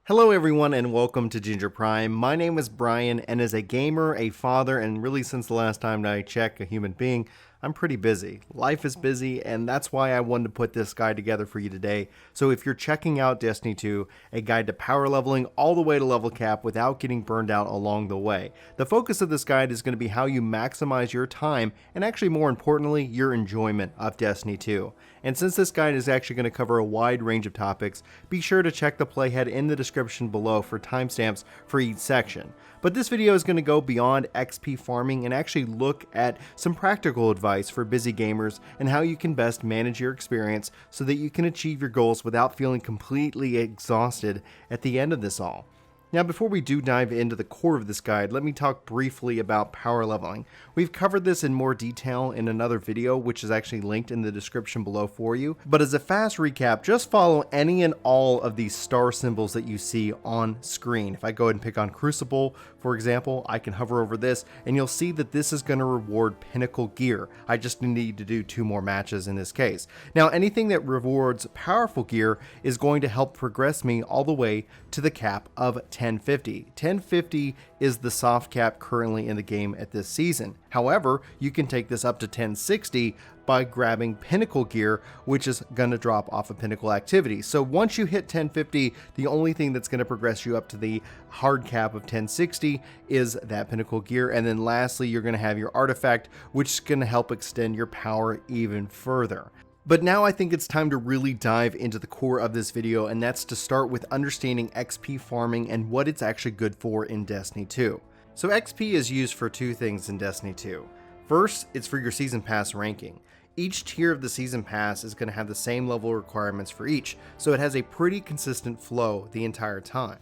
Hello everyone and welcome to Ginger Prime. My name is Brian, and as a gamer, a father, and really since the last time I checked, a human being, I'm pretty busy. Life is busy, and that's why I wanted to put this guide together for you today. So if you're checking out Destiny 2, a guide to power leveling all the way to level cap without getting burned out along the way. The focus of this guide is going to be how you maximize your time, and actually more importantly, your enjoyment of Destiny 2. And since this guide is actually going to cover a wide range of topics, be sure to check the playhead in the description below for timestamps for each section. But this video is going to go beyond XP farming and actually look at some practical advice for busy gamers and how you can best manage your experience so that you can achieve your goals without feeling completely exhausted at the end of this all. Now, before we do dive into the core of this guide, let me talk briefly about power leveling. We've covered this in more detail in another video, which is actually linked in the description below for you. But as a fast recap, just follow any and all of these star symbols that you see on screen. If I go ahead and pick on Crucible, for example, I can hover over this and you'll see that this is going to reward pinnacle gear. I just need to do 2 more matches in this case. Now, anything that rewards powerful gear is going to help progress me all the way to the cap of 1050. 1050 is the soft cap currently in the game at this season. However, you can take this up to 1060 by grabbing pinnacle gear, which is going to drop off of pinnacle activity. So once you hit 1050, the only thing that's going to progress you up to the hard cap of 1060 is that pinnacle gear. And then lastly, you're going to have your artifact, which is going to help extend your power even further. But now I think it's time to really dive into the core of this video, and that's to start with understanding XP farming and what it's actually good for in Destiny 2. So XP is used for 2 things in Destiny 2. First, it's for your Season Pass ranking. Each tier of the Season Pass is going to have the same level requirements for each, so it has a pretty consistent flow the entire time.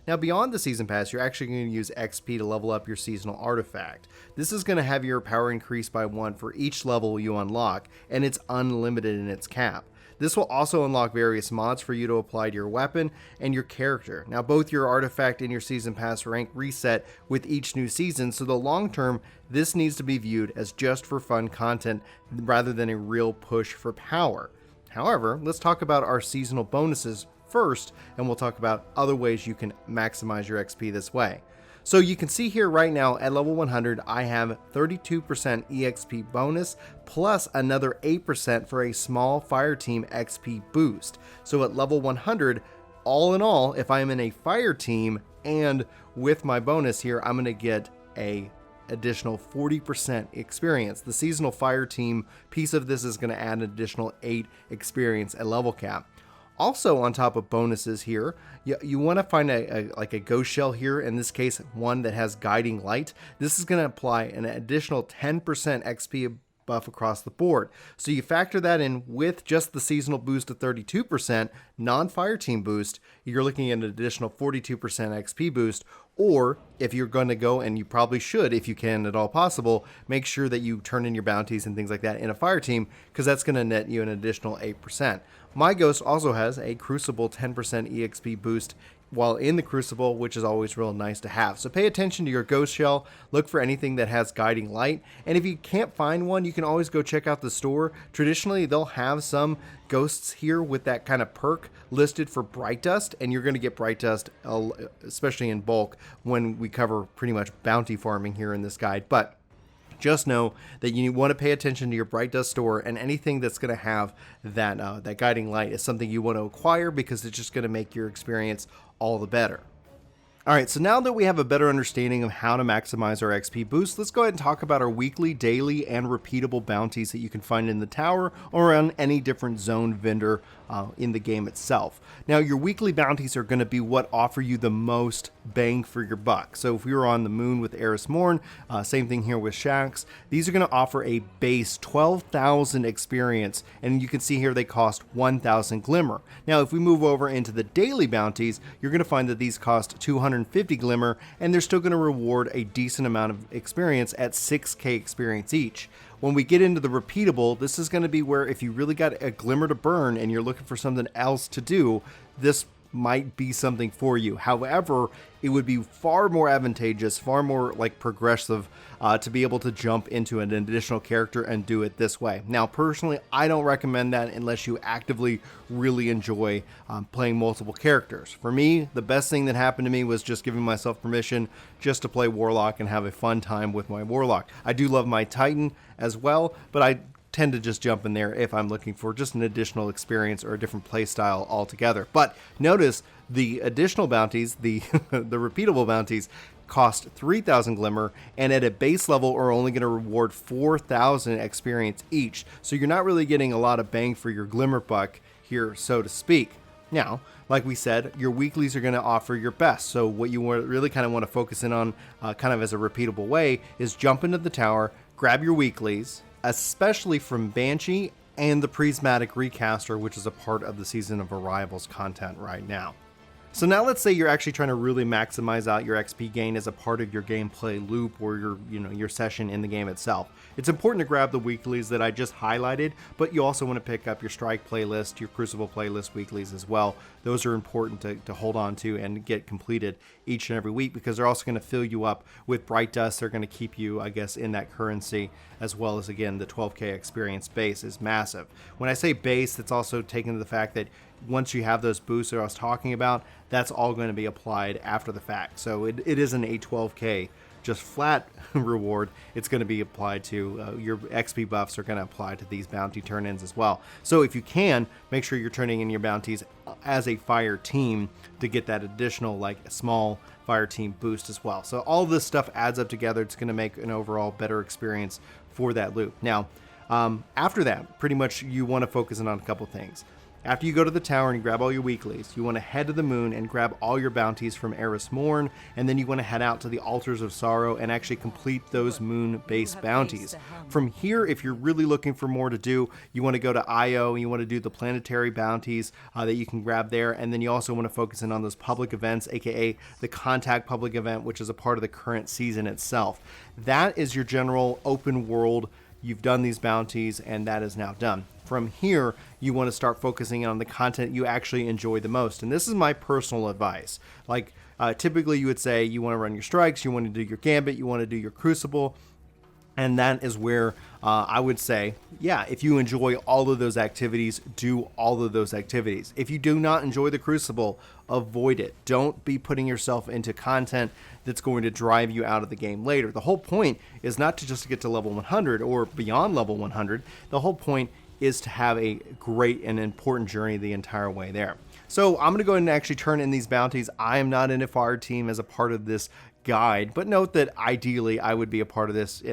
Now, beyond the Season Pass, you're actually going to use XP to level up your seasonal artifact. This is going to have your power increase by 1 for each level you unlock, and it's unlimited in its cap. This will also unlock various mods for you to apply to your weapon and your character. Now, both your artifact and your Season Pass rank reset with each new season, so the long term, this needs to be viewed as just for fun content rather than a real push for power. However, let's talk about our seasonal bonuses first, and we'll talk about other ways you can maximize your XP this way. So you can see here right now at level 100, I have 32% EXP bonus plus another 8% for a small fire team XP boost. So at level 100, all in all, if I'm in a fire team and with my bonus here, I'm going to get a additional 40% experience. The seasonal fire team piece of this is going to add an additional 8 experience at level cap. Also, on top of bonuses here, you want to find a ghost shell here, in this case one that has guiding light. This is going to apply an additional 10% XP buff across the board. So you factor that in with just the seasonal boost of 32%, non-fire team boost, you're looking at an additional 42% XP boost. Or if you're going to go, and you probably should if you can at all possible, make sure that you turn in your bounties and things like that in a fire team, because that's going to net you an additional 8%. My Ghost also has a Crucible 10% EXP boost while in the Crucible, which is always real nice to have. So pay attention to your Ghost Shell, look for anything that has guiding light, and if you can't find one, you can always go check out the store. Traditionally, they'll have some ghosts here with that kind of perk listed for Bright Dust, and you're going to get Bright Dust, especially in bulk, when we cover pretty much bounty farming here in this guide. But just know that you want to pay attention to your Bright Dust store, and anything that's going to have that guiding light is something you want to acquire, because it's just going to make your experience all the better. Alright, so now that we have a better understanding of how to maximize our XP boost, let's go ahead and talk about our weekly, daily, and repeatable bounties that you can find in the tower or on any different zone vendor in the game itself. Now, your weekly bounties are going to be what offer you the most bang for your buck. So if we were on the moon with Eris Morn, same thing here with Shaxx, these are going to offer a base 12,000 experience, and you can see here they cost 1,000 glimmer. Now, if we move over into the daily bounties, you're going to find that these cost 250 glimmer, and they're still going to reward a decent amount of experience at 6k experience each. When we get into the repeatable, this is going to be where if you really got a glimmer to burn and you're looking for something else to do, this might be something for you. However, it would be far more advantageous, far more like progressive to be able to jump into an additional character and do it this way. Now, personally, I don't recommend that unless you actively really enjoy playing multiple characters. For me, the best thing that happened to me was just giving myself permission just to play Warlock and have a fun time with my Warlock. I do love my Titan as well, but I tend to just jump in there if I'm looking for just an additional experience or a different play style altogether. But notice the additional bounties, the the repeatable bounties, cost 3,000 glimmer, and at a base level are only going to reward 4,000 experience each. So you're not really getting a lot of bang for your glimmer buck here, so to speak. Now, like we said, your weeklies are going to offer your best. So what you really kind of want to focus in on kind of as a repeatable way is jump into the tower, grab your weeklies, especially from Banshee and the Prismatic Recaster, which is a part of the Season of Arrivals content right now. So now let's say you're actually trying to really maximize out your XP gain as a part of your gameplay loop or your session in the game itself. It's important to grab the weeklies that I just highlighted, but you also want to pick up your Strike playlist, your Crucible playlist weeklies as well. Those are important to hold on to and get completed each and every week because they're also going to fill you up with Bright Dust. They're going to keep you, I guess, in that currency, as well as, again, the 12k experience base is massive. When I say base, it's also taken to the fact that once you have those boosts that I was talking about, that's all going to be applied after the fact. So it isn't a 12k just flat reward. It's going to be applied to your XP buffs are going to apply to these bounty turn-ins as well. So if you can, make sure you're turning in your bounties as a fire team to get that additional like small fire team boost as well. So all this stuff adds up together. It's going to make an overall better experience for that loop. Now, after that, pretty much you want to focus in on a couple things. After you go to the tower and you grab all your weeklies, you want to head to the moon and grab all your bounties from Eris Morn, and then you want to head out to the Altars of Sorrow and actually complete those moon-based bounties. From here, if you're really looking for more to do, you want to go to IO and you want to do the planetary bounties that you can grab there, and then you also want to focus in on those public events, aka the Contact public event, which is a part of the current season itself. That is your general open world. You've done these bounties, and that is now done. From here, you want to start focusing on the content you actually enjoy the most. And this is my personal advice. Like, typically you would say you want to run your strikes, you want to do your gambit, you want to do your crucible. And that is where I would say, yeah, if you enjoy all of those activities, do all of those activities. If you do not enjoy the Crucible, avoid it. Don't be putting yourself into content that's going to drive you out of the game later. The whole point is not to just get to level 100 or beyond level 100. The whole point is to have a great and important journey the entire way there. So I'm going to go ahead and actually turn in these bounties. I am not in a fire team as a part of this guide, but note that ideally I would be a part of this.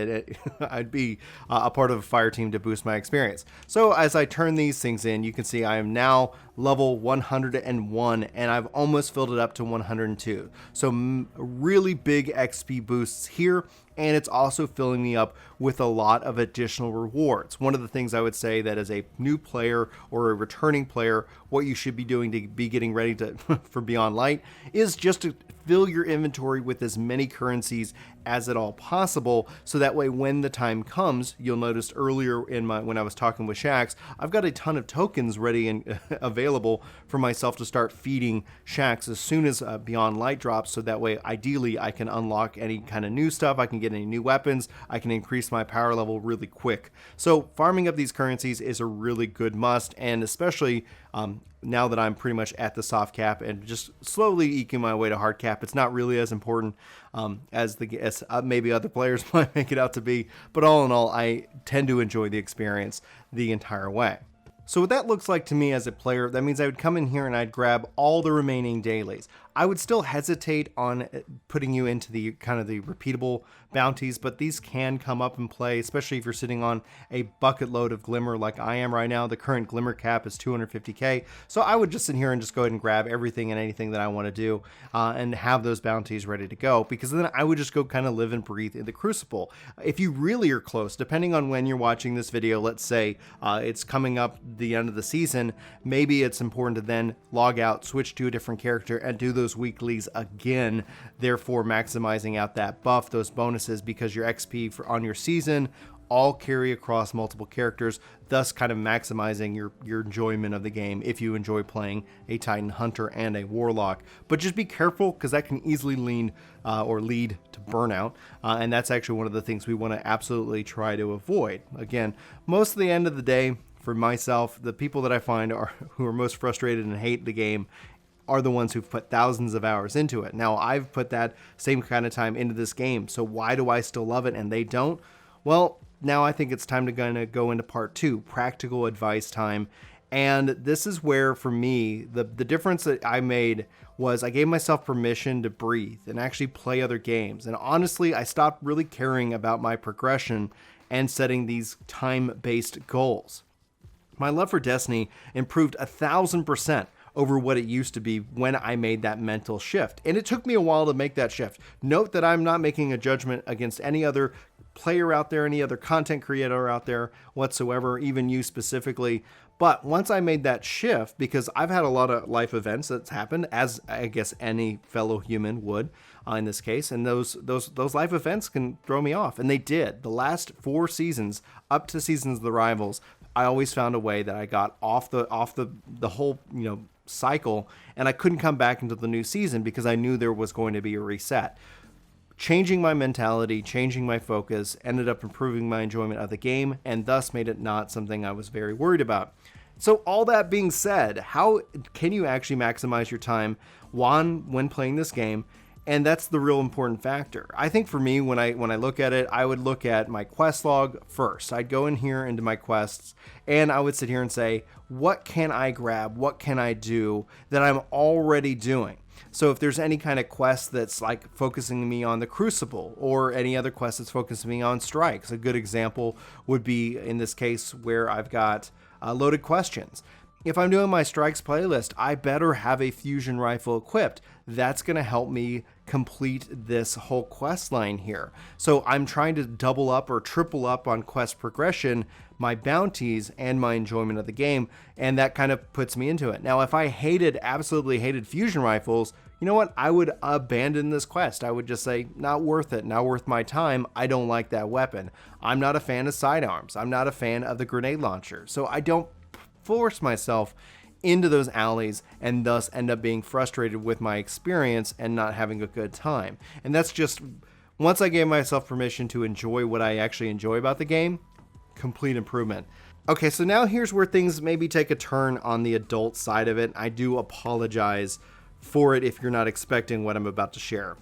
I'd be a part of a fire team to boost my experience. So as I turn these things in, you can see I am now level 101 and I've almost filled it up to 102. So really big XP boosts here, and it's also filling me up with a lot of additional rewards. One of the things I would say that as a new player or a returning player, what you should be doing to be getting ready to for Beyond Light is just to fill your inventory with as many currencies as at all possible, so that way when the time comes, you'll notice earlier when I was talking with Shax, I've got a ton of tokens ready and available for myself to start feeding Shax as soon as Beyond Light drops, so that way ideally I can unlock any kind of new stuff, I can get any new weapons, I can increase my power level really quick. So farming up these currencies is a really good must, and especially now that I'm pretty much at the soft cap and just slowly eking my way to hard cap, it's not really as important as maybe other players might make it out to be. But all in all, I tend to enjoy the experience the entire way. So what that looks like to me as a player, that means I would come in here and I'd grab all the remaining dailies. I would still hesitate on putting you into the kind of the repeatable bounties, but these can come up and play, especially if you're sitting on a bucket load of Glimmer like I am right now. The current Glimmer cap is 250k, so I would just sit here and just go ahead and grab everything and anything that I want to do and have those bounties ready to go, because then I would just go kind of live and breathe in the Crucible. If you really are close, depending on when you're watching this video, let's say it's coming up the end of the season, maybe it's important to then log out, switch to a different character, and do those weeklies again, therefore maximizing out that buff, those bonuses, because your XP on your season all carry across multiple characters, thus kind of maximizing your enjoyment of the game if you enjoy playing a Titan Hunter and a Warlock. But just be careful, because that can easily lead to burnout, and that's actually one of the things we want to absolutely try to avoid. Again, most of the end of the day, for myself, the people that I find who are most frustrated and hate the game are the ones who've put thousands of hours into it. Now, I've put that same kind of time into this game, so why do I still love it and they don't? Well, now I think it's time to kind of go into part 2, practical advice time. And this is where, for me, the difference that I made was I gave myself permission to breathe and actually play other games. And honestly, I stopped really caring about my progression and setting these time-based goals. My love for Destiny improved 1,000% over what it used to be when I made that mental shift. And it took me a while to make that shift. Note that I'm not making a judgment against any other player out there, any other content creator out there whatsoever, even you specifically. But once I made that shift, because I've had a lot of life events that's happened, as I guess any fellow human would in this case, and those life events can throw me off, and they did. The last 4 seasons, up to Seasons of the Rivals, I always found a way that I got off the whole cycle, and I couldn't come back into the new season because I knew there was going to be a reset. Changing my mentality, changing my focus, ended up improving my enjoyment of the game, and thus made it not something I was very worried about. So all that being said, how can you actually maximize your time when playing this game? And that's the real important factor. I think for me, when I look at it, I would look at my quest log first. I'd go in here into my quests, and I would sit here and say, what can I grab? What can I do that I'm already doing? So if there's any kind of quest that's like focusing me on the Crucible, or any other quest that's focusing me on strikes, a good example would be in this case where I've got loaded questions. If I'm doing my strikes playlist, I better have a fusion rifle equipped. That's going to help me complete this whole quest line here. So I'm trying to double up or triple up on quest progression, my bounties, and my enjoyment of the game, and that kind of puts me into it. Now, if I absolutely hated fusion rifles, you know what? I would abandon this quest. I would just say, not worth it, not worth my time. I don't like that weapon. I'm not a fan of sidearms. I'm not a fan of the grenade launcher. So I don't force myself into those alleys and thus end up being frustrated with my experience and not having a good time. And that's just, once I gave myself permission to enjoy what I actually enjoy about the game, complete improvement. Okay, so now here's where things maybe take a turn on the adult side of it. I do apologize for it if you're not expecting what I'm about to share.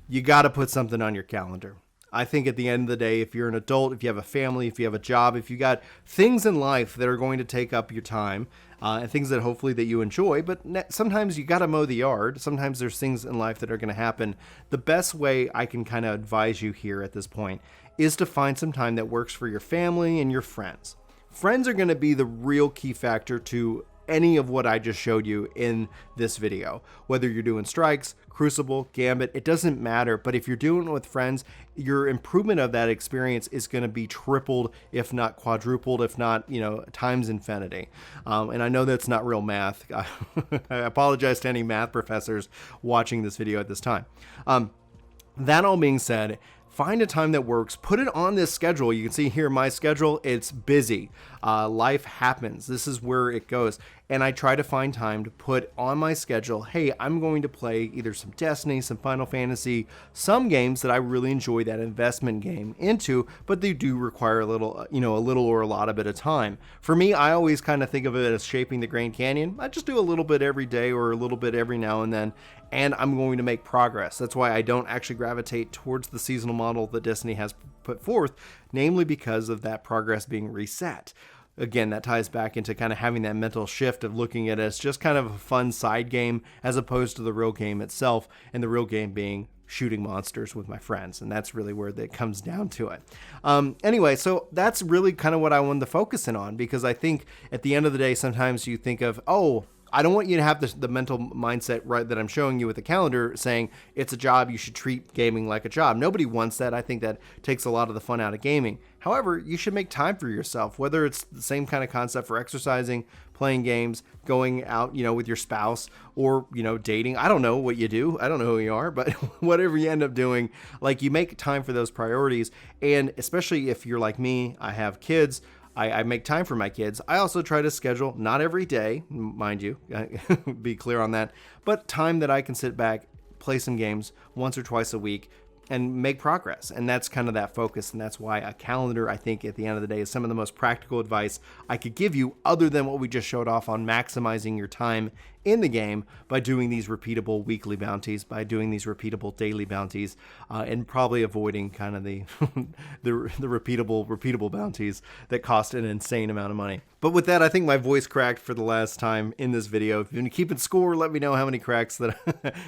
You got to put something on your calendar. I think at the end of the day, if you're an adult, if you have a family, if you have a job, if you got things in life that are going to take up your time, and things that hopefully that you enjoy, but sometimes you got to mow the yard. Sometimes there's things in life that are going to happen. The best way I can kind of advise you here at this point is to find some time that works for your family and your friends. Friends are going to be the real key factor to any of what I just showed you in this video. Whether you're doing strikes, Crucible, Gambit, it doesn't matter. But if you're doing it with friends, your improvement of that experience is going to be tripled, if not quadrupled, if not, times infinity. And I know that's not real math. I apologize to any math professors watching this video at this time. That all being said, find a time that works, put it on this schedule. You can see here my schedule, it's busy. Life happens. This is where it goes. And I try to find time to put on my schedule, hey, I'm going to play either some Destiny, some Final Fantasy, some games that I really enjoy that investment game into, but they do require a little or a lot of bit of time. For me, I always kind of think of it as shaping the Grand Canyon. I just do a little bit every day or a little bit every now and then, and I'm going to make progress. That's why I don't actually gravitate towards the seasonal model that Destiny has put forth, namely because of that progress being reset. Again, that ties back into kind of having that mental shift of looking at it as just kind of a fun side game as opposed to the real game itself, and the real game being shooting monsters with my friends. And that's really where it comes down to it. Anyway, so that's really kind of what I wanted to focus in on, because I think at the end of the day, sometimes you think of, I don't want you to have the mental mindset right that I'm showing you with the calendar saying it's a job, you should treat gaming like a job. Nobody wants that. I think that takes a lot of the fun out of gaming. However, you should make time for yourself, whether it's the same kind of concept for exercising, playing games, going out, with your spouse, or, dating. I don't know what you do. I don't know who you are, but whatever you end up doing, like, you make time for those priorities. And especially if you're like me, I have kids. I make time for my kids. I also try to schedule, not every day, mind you, be clear on that, but time that I can sit back, play some games once or twice a week, and make progress. And that's kind of that focus. And that's why a calendar, I think, at the end of the day, is some of the most practical advice I could give you, other than what we just showed off on maximizing your time in the game by doing these repeatable weekly bounties, by doing these repeatable daily bounties, and probably avoiding kind of the repeatable bounties that cost an insane amount of money. But with that, I think my voice cracked for the last time in this video. If you're keeping score, let me know how many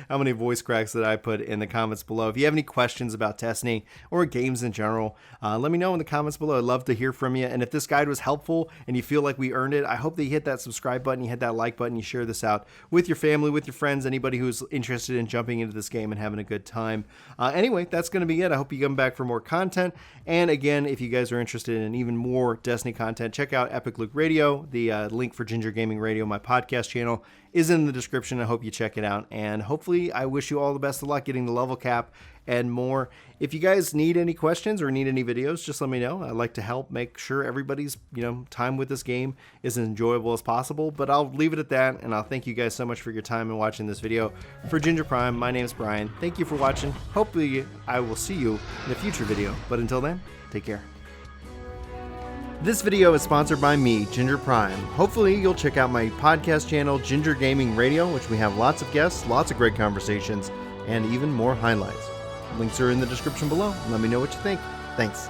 how many voice cracks that I put in the comments below. If you have any questions about Destiny or games in general, let me know in the comments below. I'd love to hear from you. And if this guide was helpful and you feel like we earned it, I hope that you hit that subscribe button, you hit that like button, you share this out with your family, with your friends, anybody who's interested in jumping into this game and having a good time. Anyway, that's going to be it. I hope you come back for more content. And again, if you guys are interested in even more Destiny content, check out Epic Luke Radio. The link for Ginger Gaming Radio, my podcast channel, is in the description. I hope you check it out. And hopefully, I wish you all the best of luck getting the level cap and more. If you guys need any questions or need any videos, just let me know. I'd like to help make sure everybody's time with this game is as enjoyable as possible. But I'll leave it at that, and I'll thank you guys so much for your time and watching this video. For Ginger Prime, my name is Brian. Thank you for watching. Hopefully, I will see you in a future video. But until then, take care. This video is sponsored by me, Ginger Prime. Hopefully you'll check out my podcast channel, Ginger Gaming Radio, which we have lots of guests, lots of great conversations, and even more highlights. Links are in the description below. Let me know what you think. Thanks.